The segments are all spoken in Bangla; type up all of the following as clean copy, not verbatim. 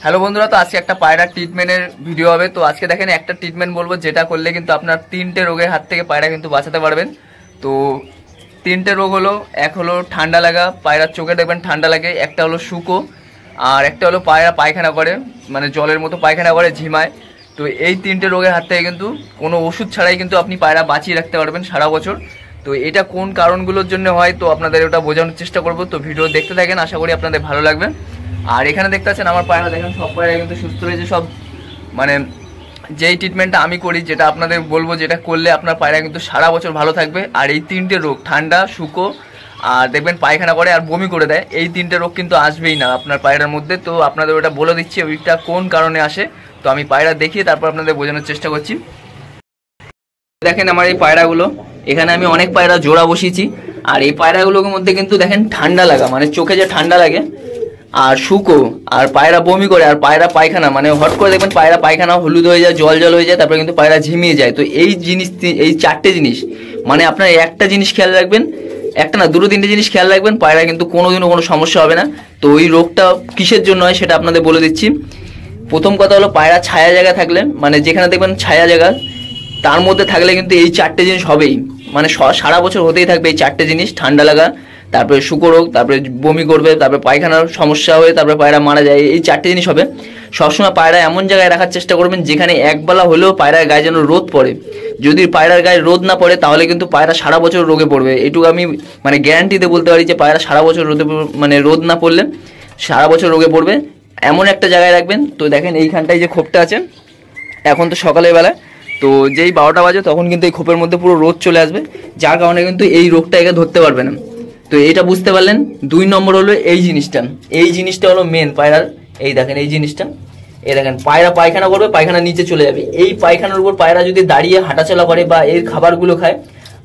হ্যালো বন্ধুরা, তো আজকে একটা পায়রা ট্রিটমেন্টের ভিডিও হবে। তো আজকে দেখেন একটা ট্রিটমেন্ট বলবো যেটা করলে কিন্তু আপনার 3টে রোগের হাত থেকে পায়রা কিন্তু বাঁচাতে পারবেন। তো 3টে রোগ হলো, এক হলো ঠান্ডা লাগা, পায়রার চোখে দেখবেন ঠান্ডা লাগে, একটা হলো শুকো, আর একটা হলো পায়রা পায়খানা করে, মানে জলের মতো পায়খানা করে, ঝিমায়। তো এই 3টে রোগের হাত থেকে কিন্তু কোনো ওষুধ ছাড়াই কিন্তু আপনি পায়রা বাঁচিয়ে রাখতে পারবেন সারা বছর। তো এটা কোন কারণগুলোর জন্য হয় তো আপনাদের ওটা বোঝানোর চেষ্টা করব। তো ভিডিও দেখতে থাকেন, আশা করি আপনাদের ভালো লাগবে। আর এখানে দেখতে পাচ্ছেন আমার পায়রা, দেখেন সব পায়রা কিন্তু সুস্থ রয়েছে সব। মানে যেই ট্রিটমেন্টটা আমি করি, যেটা আপনাদের বলবো, যেটা করলে আপনার পায়রা কিন্তু সারা বছর ভালো থাকবে। আর এই 3টে রোগ, ঠান্ডা, শুকো আর দেখবেন পায়খানা করে আর বমি করে দেয়, এই 3টে রোগ কিন্তু আসবেই না আপনার পায়রার মধ্যে। তো আপনাদের ওটা বলে দিচ্ছি ওইটা কোন কারণে আসে। তো আমি পায়রা দেখিয়ে তারপর আপনাদের বোঝানোর চেষ্টা করছি। দেখেন আমার এই পায়রাগুলো, এখানে আমি অনেক পায়রা জোড়া বসিয়েছি। আর এই পায়রাগুলোর মধ্যে কিন্তু দেখেন ঠান্ডা লাগা, মানে চোখে যে ঠান্ডা লাগে, আর শুকো, আর পায়রা বমি করে, আর পায়রা পায়খানা, মানে হট করে দেখবেন পায়রা পায়খানা হলুদ হয়ে যায়, জল জল হয়ে যায়, তারপরে কিন্তু পায়রা ঝিমিয়ে যায়। তো এই জিনিস, এই 4টে জিনিস, মানে আপনার একটা জিনিস খেয়াল রাখবেন, একটা না দুটো 3টে জিনিস খেয়াল রাখবেন, পায়রা কিন্তু কোনোদিনও কোনো সমস্যা হবে না। তো ওই রোগটা কিসের জন্য হয় সেটা আপনাদের বলে দিচ্ছি। প্রথম কথা হলো পায়রা ছায়া জায়গা থাকলে, মানে যেখানে দেখবেন ছায়া জায়গা, তার মধ্যে থাকলে কিন্তু এই 4টে জিনিস হবেই, মানে সারা বছর হতেই থাকবে এই 4টে জিনিস। ঠান্ডা লাগা, তারপরে শুকো রোগ, তারপরে বমি করবে, তারপরে পায়খানার সমস্যা হয়ে তারপরে পায়রা মারা যায়, এই 4টে জিনিস হবে। সবসময় পায়রা এমন জায়গায় রাখার চেষ্টা করবেন যেখানে একবেলা হলেও পায়রার গায়ে যেন রোদ পড়ে। যদি পায়রার গায়ে রোদ না পড়ে তাহলে কিন্তু পায়রা সারা বছর রোগে পড়বে। এটুকু আমি মানে গ্যারান্টিতে বলতে পারি যে পায়রা সারা বছর মানে রোদ না পড়লে সারা বছর রোগে পড়বে। এমন একটা জায়গায় রাখবেন। তো দেখেন এইখানটায় যে খোপটা আছে, এখন তো সকালের বেলা, তো যেই 12টা বাজে তখন কিন্তু এই খোপের মধ্যে পুরো রোদ চলে আসবে, যার কারণে কিন্তু এই রোগটা একে ধরতে পারবে না। তো এটা বুঝতে পারলেন। 2 নম্বর হলো এই জিনিসটা হলো মেন পায়রার। এই দেখেন এই জিনিসটা, এই দেখেন পায়রা পায়খানা করবে, পায়খানা নিচে চলে যাবে। এই পায়খানার উপর পায়রা যদি দাঁড়িয়ে হাঁটাচলা করে বা এর খাবারগুলো খায়,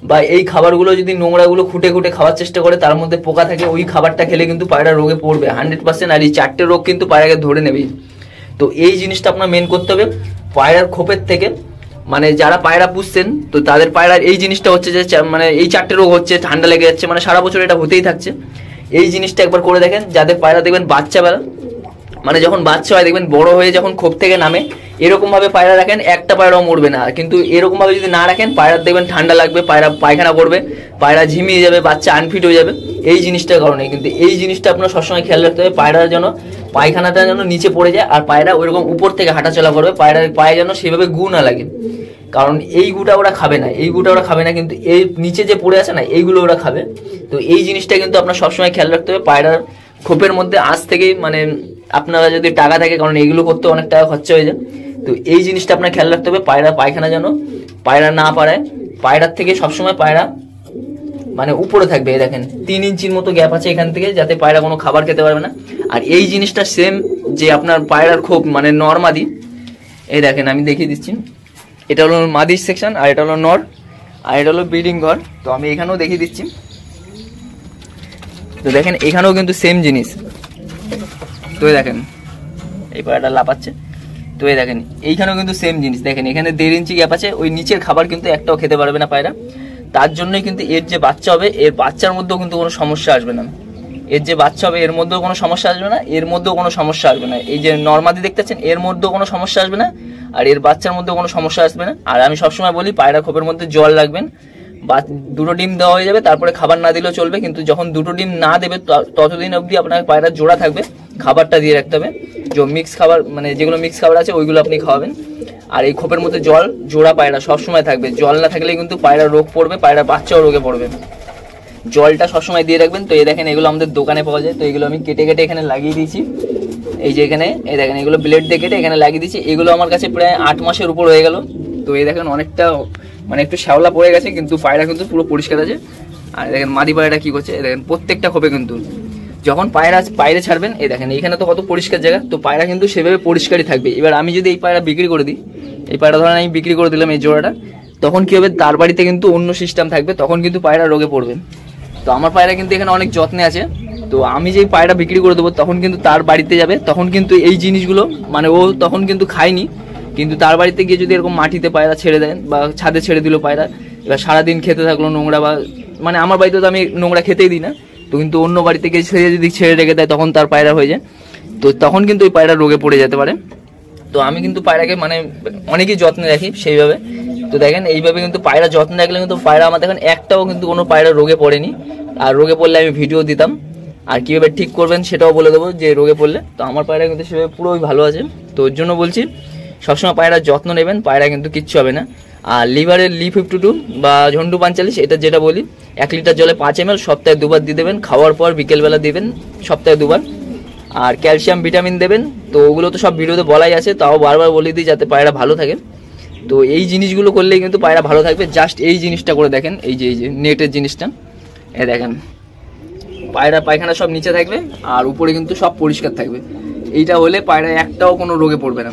বা এই খাবারগুলো যদি নোংরাগুলো খুঁটে খুঁটে খাওয়ার চেষ্টা করে, তার মধ্যে পোকা থাকে, ওই খাবারটা খেলে কিন্তু পায়রা রোগে পড়বে 100%। আর এই 4টে রোগ কিন্তু পায়রাকে ধরে নেবেই। তো এই জিনিসটা আপনার মেন করতে হবে পায়রার খোপের থেকে। মানে যারা পায়রা পুষছেন, তো তাদের পায়রার এই জিনিসটা হচ্ছে যে মানে এই 4টে রোগ হচ্ছে, ঠান্ডা লেগে যাচ্ছে, মানে সারা বছর এটা হতেই থাকছে। এই জিনিসটা একবার করে দেখেন। যাদের পায়রা দেখবেন বাচ্চা বেলা, মানে যখন বাচ্চা হয় দেখবেন বড় হয়ে যখন খোপ থেকে নামে, এরকম ভাবে পায়রা রাখেন, একটা পায়রাও মরবে না। কিন্তু এরকম ভাবে যদি না রাখেন, পায়রা দেখবেন ঠান্ডা লাগবে, পায়রা পায়খানা করবে, পায়রা ঝিমিয়ে যাবে, বাচ্চা আনফিট হয়ে যাবে, এই জিনিসটার কারণে। কিন্তু এই জিনিসটা আপনার সবসময় খেয়াল রাখতে হবে, পায়রার যেন পায়খানাটা যেন নিচে পড়ে যায়, আর পায়রা ওইরকম উপর থেকে হাঁটাচলা করবে, পায়রার পায়ে যেন সেভাবে গু না লাগে। কারণ এই গুটা ওরা খাবে না, কিন্তু এই নিচে যে পড়ে আছে না, এইগুলো ওরা খাবে। তো এই জিনিসটা কিন্তু আপনার সবসময় খেয়াল রাখতে হবে। পায়রার খোপের মধ্যে আজ থেকেই, মানে আপনারা যদি টাকা থাকে, কারণ এগুলো করতে অনেক টাকা খরচা হয়ে যায়, তো এই জিনিসটা আপনার খেয়াল রাখতে হবে। পায়রা পায়খানা যেন পায়রা না পারায়, পায়রার থেকে সবসময় পায়রা মানে উপরে থাকবে। এই দেখেন 3 ইঞ্চির মতো গ্যাপ আছে এখান থেকে, যাতে পায়রা কোনো খাবার খেতে পারবে না। আর এই জিনিসটা সেম যে আপনার পায়রার খোপ, মানে নরমাদি, এই দেখেন আমি দেখিয়ে দিচ্ছি। এটা হলো মাদির সেকশন, আর এটা হলো নর, আর এটা হলো ব্রিডিং ঘর। তো আমি এখানেও দেখিয়ে দিচ্ছি। তো দেখেন এখানেও কিন্তু সেম জিনিস। তো এই দেখেন এই পায়রাটা লাপাচ্ছে। তো এই দেখেন এইখানেও কিন্তু সেম জিনিস। দেখেন এখানে 1.5 ইঞ্চি গ্যাপ আছে, ওই নিচের খাবার কিন্তু একটাও খেতে পারবে না পায়রা। তার জন্যই কিন্তু এর যে বাচ্চা হবে, এর বাচ্চার মধ্যেও কিন্তু কোনো সমস্যা আসবে না। এর যে বাচ্চা হবে এর মধ্যেও কোনো সমস্যা আসবে না, এর মধ্যেও কোনো সমস্যা আসবে না। এই যে নরমাদি দেখতেছেন, এর মধ্যেও কোনো সমস্যা আসবে না, আর এর বাচ্চার মধ্যেও কোনো সমস্যা আসবে না। আর আমি সবসময় বলি পায়রা খোপের মধ্যে জল রাখবেন, বা 2টো ডিম দেওয়া হয়ে যাবে, তারপরে খাবার না দিলেও চলবে। কিন্তু যখন 2টো ডিম না দেবে ততদিন অবধি আপনার পায়রা জোড়া থাকবে, খাবারটা দিয়ে রাখতে হবে। যে মিক্স খাবার, মানে যেগুলো মিক্স খাবার আছে ওইগুলো আপনি খাওয়াবেন। আর এই খোপের মধ্যে জল জোড়া পায়রা সবসময় থাকবে, জল না থাকলে কিন্তু পায়রা রোগ পড়বে, পায়রা বাচ্চাও রোগে পড়বে। জলটা সবসময় দিয়ে রাখবেন। তো এই দেখেন এগুলো আমাদের দোকানে পাওয়া যায়। তো এগুলো আমি কেটে কেটে এখানে লাগিয়ে দিয়েছি। এই যে এখানে এই দেখেন এগুলো ব্লেড দিয়ে কেটে এখানে লাগিয়ে দিয়েছি। এগুলো আমার কাছে প্রায় 8 মাসের উপর হয়ে গেল। তো এই দেখেন অনেকটা, মানে একটু শ্যাওলা পড়ে গেছে, কিন্তু পায়রা কিন্তু পুরো পরিষ্কার আছে। আর দেখেন মাদি পায়রাটা কি করছে, দেখেন প্রত্যেকটা খোপে কিন্তু যখন পায়রা বাইরে ছাড়বেন, এই দেখেন এইখানে তো কত পরিষ্কার জায়গা, তো পায়রা কিন্তু সেভাবে পরিষ্কারই থাকবে। এবার আমি যদি এই পায়রা বিক্রি করে দিই, এই পায়রা ধরেন আমি বিক্রি করে দিলাম এই জোড়াটা, তখন কি হবে, তার বাড়িতে কিন্তু অন্য সিস্টেম থাকবে, তখন কিন্তু পায়রা রোগে পড়বে। তো আমার পায়রা কিন্তু এখানে অনেক যত্নে আছে। তো আমি যেই পায়রা বিক্রি করে দেবো তখন কিন্তু তার বাড়িতে যাবে, তখন কিন্তু এই জিনিসগুলো, মানে ও তখন কিন্তু খায়নি, কিন্তু তার বাড়িতে গিয়ে যদি এরকম মাটিতে পায়রা ছেড়ে দেন বা ছাদে ছেড়ে দিল পায়রা, এবার সারাদিন খেতে থাকলো নোংরা, বা মানে আমার বাড়িতে তো আমি নোংরা খেতেই দিই না, তো কিন্তু অন্য বাড়িতে গিয়ে যদি ছেড়ে রেখে দেয় তখন তার পায়রা হয়ে যায়। তো তখন কিন্তু ওই পায়রা রোগে পড়ে যেতে পারে। তো আমি কিন্তু পায়রাকে মানে অনেকই যত্নে রাখি সেইভাবে। তো দেখেন এইভাবে কিন্তু পায়রা যত্ন রাখলে কিন্তু পায়রা আমার দেখেন একটাও কিন্তু কোনো পায়রা রোগে পড়েনি। আর রোগে পড়লে আমি ভিডিও দিতাম, আর কীভাবে ঠিক করবেন সেটাও বলে দেবো যে রোগে পড়লে। তো আমার পায়রা কিন্তু সেভাবে পুরোই ভালো আছে। তো ওর জন্য বলছি সবসময় পায়রার যত্ন নেবেন, পায়রা কিন্তু কিচ্ছু হবে না। আর লিভারের Li52 বা ঝন্ডু 45 এটা যেটা বলি 1 লিটার জলে 5 ml সপ্তাহে 2 বার দিয়ে দেবেন, খাওয়ার পর বিকেলবেলা দেবেন সপ্তাহে 2 বার। আর ক্যালসিয়াম ভিটামিন দেবেন। তো ওগুলো তো সব ভিডিওতে বলাই আছে, তাও বারবার বলে দিই যাতে পায়রা ভালো থাকে। তো এই জিনিসগুলো করলেই কিন্তু পায়রা ভালো থাকবে। জাস্ট এই জিনিসটা করে দেখেন, এই যে নেটের জিনিসটা দেখেন, পায়রা পায়খানা সব নিচে থাকবে আর উপরে কিন্তু সব পরিষ্কার থাকবে। এইটা হলে পায়রা একটাও কোনো রোগে পড়বে না।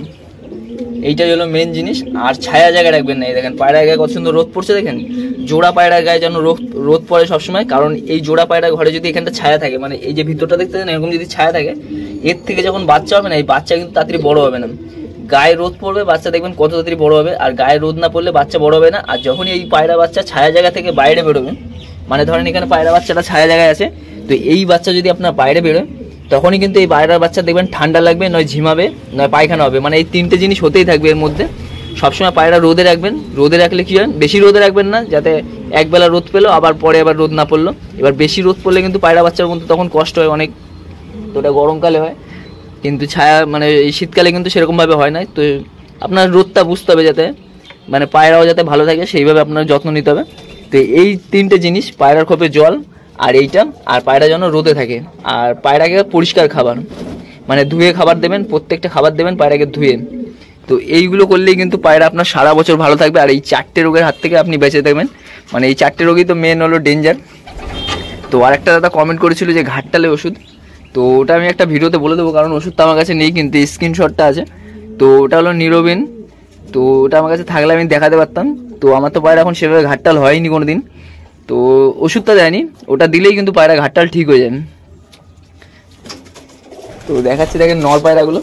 এইটাই হলো মেন জিনিস। আর ছায়া জায়গায় রাখবেন না। এই দেখেন পায়রা গায়ে কত সুন্দর রোদ পড়ছে, দেখেন জোড়া পায়রার গায়ে যেন রোদ পড়ে সবসময়, কারণ এই জোড়া পায়রা ঘরে যদি এখানটা ছায়া থাকে, মানে এই যে ভিতরটা দেখতে দেন এরকম যদি ছায়া থাকে, এর থেকে যখন বাচ্চা হবে না, এই বাচ্চা কিন্তু তাড়াতাড়ি বড় হবে না। গায়ে রোদ পড়বে বাচ্চা দেখবেন কত তাড়াতাড়ি বড় হবে, আর গায়ে রোদ না পড়লে বাচ্চা বড় হবে না। আর যখনই এই পায়রা বাচ্চা ছায়া জায়গা থেকে বাইরে বেরোবে, মানে ধরেন এখানে পায়রা বাচ্চাটা ছায়া জায়গায় আছে, তো এই বাচ্চা যদি আপনার বাইরে বেরোয় তখনই কিন্তু এই পায়রার বাচ্চা দেখবেন ঠান্ডা লাগবে, নয় ঝিমাবে, নয় পায়খানা হবে। মানে এই 3টে জিনিস হতেই থাকবে এর মধ্যে। সবসময় পায়রা রোদে রাখবেন। রোদে রাখলে কি হয়, বেশি রোদে রাখবেন না, যাতে একবেলা রোদ পেলো আবার পরে আবার রোদ না পড়লো। এবার বেশি রোদ পড়লে কিন্তু পায়রা বাচ্চার মধ্যে তখন কষ্ট হয় অনেক। তো ওটা গরমকালে হয়, কিন্তু ছায়া মানে এই শীতকালে কিন্তু সেরকমভাবে হয় না। তো আপনার রোদটা বুঝতে হবে যাতে মানে পায়রাও যাতে ভালো থাকে, সেইভাবে আপনার যত্ন নিতে হবে। তো এই 3টে জিনিস, পায়রার খোপে জল, আর এইটা, আর পায়রা যেন রোদে থাকে। আর পায়রাকে পরিষ্কার খাবার মানে ধুয়ে খাবার দেবেন, প্রত্যেকটা খাবার দেবেন পায়রাকে ধুয়ে। তো এইগুলো করলেই কিন্তু পায়রা আপনার সারা বছর ভালো থাকবে। আর এই 4টে রোগের হাত থেকে আপনি বেঁচে থাকবেন। মানে এই 4টে রোগই তো মেন হলো ডেঞ্জার। তো আরেকটা দাদা কমেন্ট করেছিল যে ঘাটতালে ওষুধ, তো ওটা আমি একটা ভিডিওতে বলে দেবো, কারণ ওষুধটা আমার কাছে নেই, কিন্তু স্ক্রিনশটটা আছে। তো ওটা হলো নিরোবিন। তো ওটা আমার কাছে থাকলে আমি দেখাতে পারতাম। তো আমার তো পায়রা এখন সেভাবে ঘাটতাল হয়নি কোনো দিন, তো ওষুধটা দেয়নি। ওটা দিলেই কিন্তু পায়রা ঘাটতাল ঠিক হয়ে যায়। তো দেখাচ্ছি দেখেন নর পায়রাগুলো,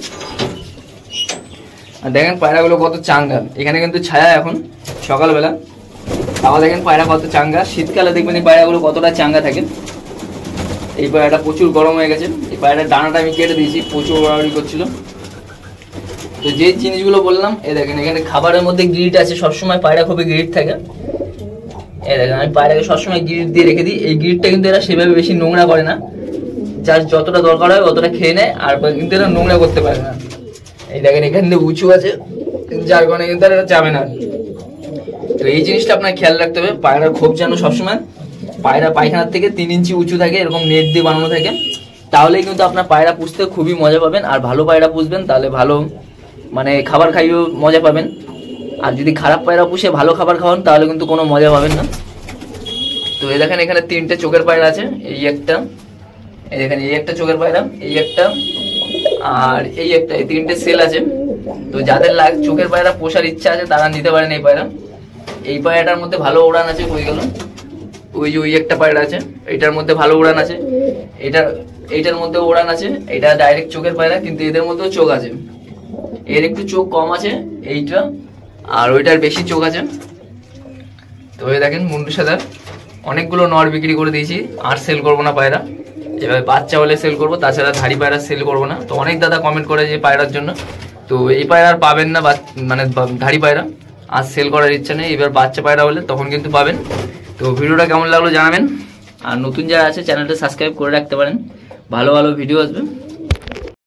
আর দেখেন পায়রাগুলো কত চাঙ্গা। এখানে কিন্তু ছায়া এখন সকালবেলা, তাও দেখেন পায়রা কত চাঙ্গা। শীতকালে দেখবেন এই পায়রাগুলো কতটা চাঙ্গা থাকে। এই পায়রাটা প্রচুর গরম হয়ে গেছে, এই পায়রার ডানাটা আমি কেটে দিয়েছি, প্রচুর ওড়াউড়ি করছিল। তো যে জিনিসগুলো বললাম, এই দেখেন এখানে খাবারের মধ্যে গ্রিট আছে, সবসময় পায়রা খুবই গ্রিট থাকে। এই দেখেন আমি পায়রাকে সবসময় গ্রিট দিয়ে রেখে দিই। এই গ্রিটটা কিন্তু এরা সেভাবে বেশি নোংরা করে না, যার যতটা দরকার হয় অতটা খেয়ে নেয়, আর কিন্তু এরা নোংরা করতে পারে না। এই দেখেন এখান থেকে উঁচু আছে, যার কারণে কিন্তু এরা যাবে না। তো এই জিনিসটা আপনার খেয়াল রাখতে হবে। পায়রার খোপ যেন সবসময় পায়রা পায়খানার থেকে 3 ইঞ্চি উঁচু থাকে, এরকম নেট দিয়ে বানানো থাকে। তাহলেই কিন্তু আপনার পায়রা পুষতে খুবই মজা পাবেন। আর ভালো পায়রা পুষবেন তাহলে ভালো মানে খাবার খাইয়েও মজা পাবেন। আর যদি খারাপ পায়রা পুষে ভালো খাবার খাওয়ান তাহলে কিন্তু কোনো মজা পাবেন না। তো এই দেখেন এখানে 3টে চোখের পায়রা আছে, এই একটা, এই দেখেন এই একটা চোখের পায়রা, এই একটা, আর এই একটা, এই 3টে সেল আছে। তো যাদের চোখের পায়রা পোষার ইচ্ছা আছে তারা নিতে পারেন এই পায়রা। এই পায়রাটার মধ্যে ভালো উড়ান আছে, হয়ে গেল ওই যে ওই একটা পায়রা আছে, এইটার মধ্যে ভালো উড়ান আছে, এইটার মধ্যে উড়ান আছে। এটা ডাইরেক্ট চোখের পায়রা, কিন্তু এদের মধ্যেও চোখ আছে। এর একটু চোখ কম আছে এইটা, আর ওইটার বেশি চোখ আছে। তো এই দেখেন মুন্ডু সাদা, অনেকগুলো নর বিক্রি করে দিয়েছি, আর সেল করবো না পায়রা। এভাবে বাচ্চা হলে সেল করবো, তাছাড়া ধাড়ি পায়রা সেল করবো না। তো অনেক দাদা কমেন্ট করে যে পায়রার জন্য, তো এই পায়রা আর পাবেন না, মানে ধাড়ি পায়রা আর সেল করার ইচ্ছা নেই। এবার বাচ্চা পায়রা হলে তখন কিন্তু পাবেন। তো ভিডিওটা কেমন লাগলো জানাবেন, আর নতুন যারা আছে চ্যানেলটা সাবস্ক্রাইব করে রাখতে পারেন, ভালো ভালো ভিডিও আসবে।